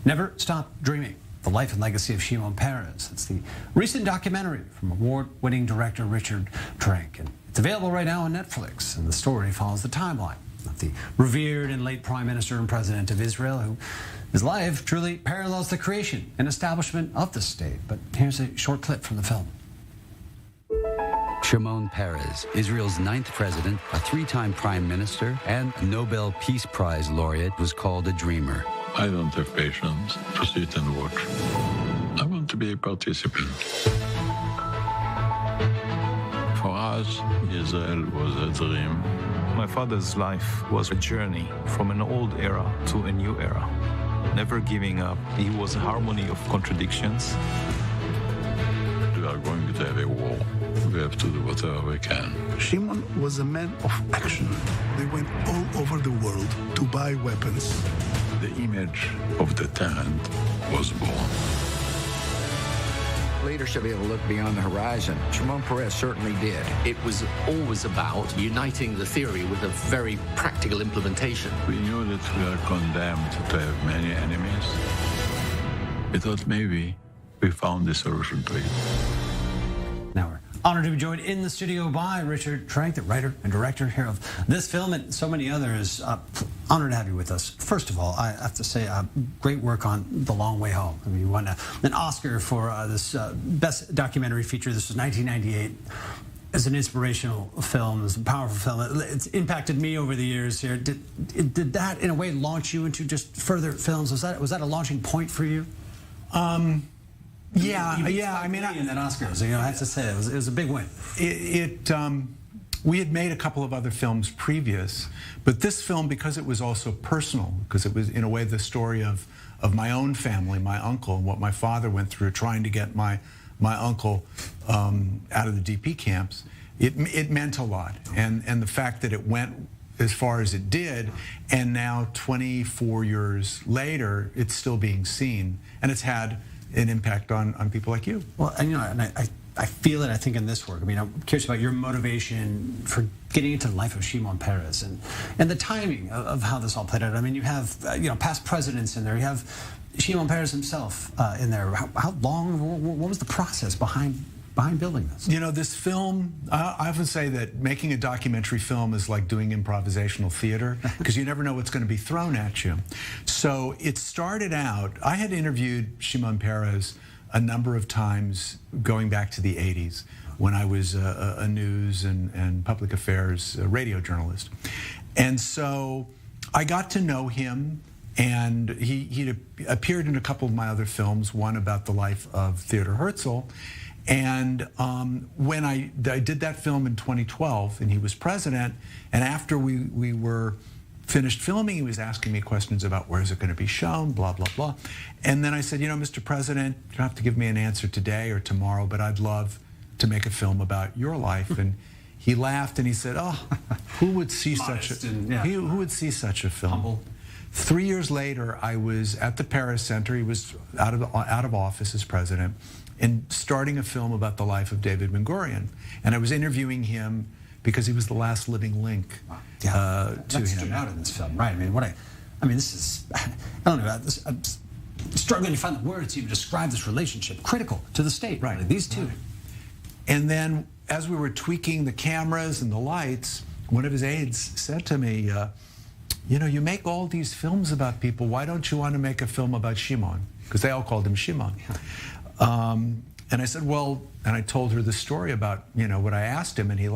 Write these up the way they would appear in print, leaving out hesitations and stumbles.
Never Stop Dreaming, the life and legacy of Shimon Peres. It's the recent documentary from award-winning director Richard Trank. And it's available right now on Netflix. And the story follows the timeline of the revered and late Prime Minister and President of Israel, who his life truly parallels the creation and establishment of the state. But here's a short clip from the film. Shimon Peres, Israel's 9th president, a 3-time prime minister, and a Nobel Peace Prize laureate, was called a dreamer. I don't have patience to sit and watch. I want to be a participant. For us, Israel was a dream. My father's life was a journey from an old era to a new era. Never giving up. He was a harmony of contradictions. We are going to have a war. We have to do whatever we can. Shimon was a man of action. They went all over the world to buy weapons. The image of the tenant was born. Leaders should be able to look beyond the horizon. Shimon Peres certainly did. It was always about uniting the theory with a very practical implementation. We knew that we are condemned to have many enemies. We thought maybe we found the solution to it. Now we're honored to be joined in the studio by Richard Trank, the writer and director here of this film and so many others. Honored to have you with us. First of all, I have to say, great work on The Long Way Home. I mean, you won an Oscar for this Best Documentary Feature. This was 1998. As an inspirational film, as a powerful film, it's impacted me over the years here. Did that, in a way, launch you into just further films? Was that a launching point for you? Yeah. I mean, in that Oscars, I have to say, it was a big win. We had made a couple of other films previous, but this film, because it was also personal, because it was in a way the story of my own family, my uncle, and what my father went through trying to get my uncle out of the DP camps, it meant a lot, and the fact that it went as far as it did, and now 24 years later, it's still being seen, and it's had an impact on people like you. Well, and I feel it, I think, in this work. I mean, I'm curious about your motivation for getting into the life of Shimon Peres and the timing of how this all played out. I mean, you have past presidents in there. You have Shimon Peres himself in there. How long? What was the process behind building this? This film, I often say that making a documentary film is like doing improvisational theater because you never know what's going to be thrown at you. So it started out, I had interviewed Shimon Peres a number of times going back to the 80s when I was a news and public affairs radio journalist. And so I got to know him, and he appeared in a couple of my other films, one about the life of Theodor Herzl. And when I did that film in 2012, and he was president, and after we were finished filming, he was asking me questions about where is it going to be shown, blah, blah, blah. And then I said, Mr. President, you don't have to give me an answer today or tomorrow, but I'd love to make a film about your life. And he laughed and he said, oh, who would see who would see such a film? Humble. 3 years later, I was at the Peres Center. He was out of office as president, and starting a film about the life of David Ben-Gurion. And I was interviewing him because he was the last living link to him. That stood out in this film, right? I mean, this is, I don't know, I'm struggling to find the words to even describe this relationship, critical to the state, right? These two. Right. And then as we were tweaking the cameras and the lights, one of his aides said to me, you make all these films about people, why don't you want to make a film about Shimon? Because they all called him Shimon. And I said, well, and I told her the story about, what I asked him, and he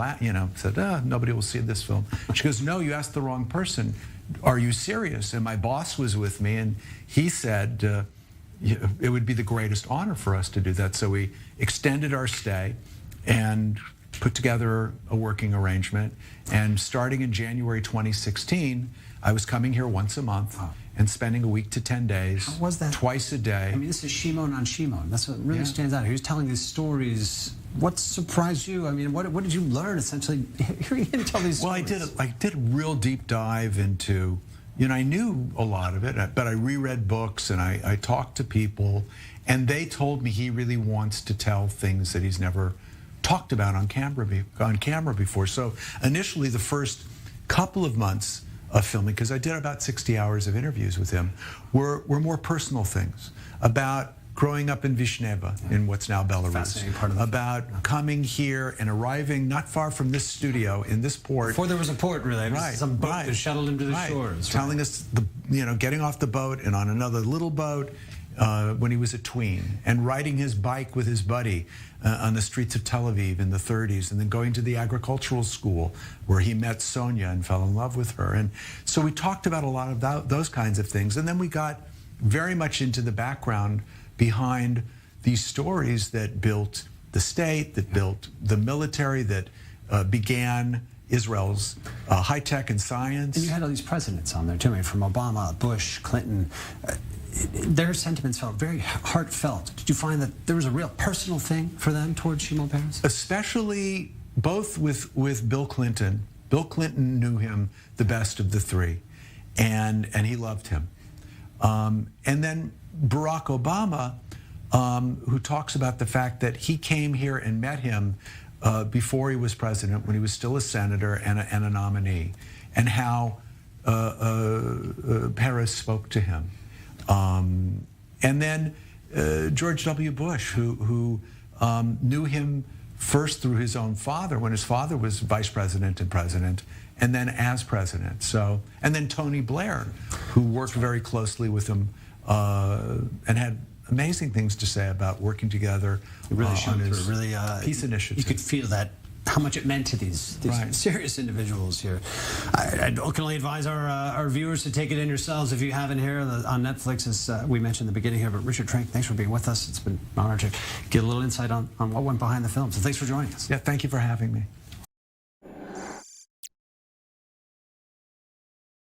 said, nobody will see this film. She goes, no, you asked the wrong person. Are you serious? And my boss was with me, and he said, it would be the greatest honor for us to do that. So we extended our stay and put together a working arrangement. And starting in January 2016, I was coming here once a month. Wow. And spending a week to 10 days. How was that? Twice a day. I mean, this is Shimon on Shimon. That's what really stands out. He was telling these stories. What surprised you? I mean, what did you learn, essentially, hearing him tell these stories? Well, I did a real deep dive into, I knew a lot of it, but I reread books and I talked to people, and they told me he really wants to tell things that he's never talked about on camera before. So initially, the first couple of months of filming, because I did about 60 hours of interviews with him, were more personal things about growing up in Vishneva, in what's now Belarus, Fascinating part of the about coming here and arriving not far from this studio in this port. Before there was a port, really. Right, Some boat right, that shuttled him to the shores. Telling us, getting off the boat and on another little boat when he was a tween, and riding his bike with his buddy on the streets of Tel Aviv in the 30s, and then going to the agricultural school where he met Sonia and fell in love with her. And so we talked about a lot of those kinds of things. And then we got very much into the background behind these stories that built the state, that built the military, that began Israel's high tech and science. And you had all these presidents on there too, I mean, from Obama, Bush, Clinton. Their sentiments felt very heartfelt. Did you find that there was a real personal thing for them towards Shimon Peres? Especially both with Bill Clinton. Bill Clinton knew him the best of the three, and he loved him. And then Barack Obama, who talks about the fact that he came here and met him before he was president, when he was still a senator and a nominee, and how Peres spoke to him. And then George W. Bush, who knew him first through his own father, when his father was vice president and president, and then as president. So, and then Tony Blair, who worked very closely with him and had amazing things to say about working together on his peace initiative. You could feel that, how much it meant to these Right. serious individuals here. I can only advise our viewers to take it in yourselves if you haven't here on Netflix, as we mentioned in the beginning here. But Richard Trank, thanks for being with us. It's been an honor to get a little insight on what went behind the film. So thanks for joining us. Yeah, thank you for having me.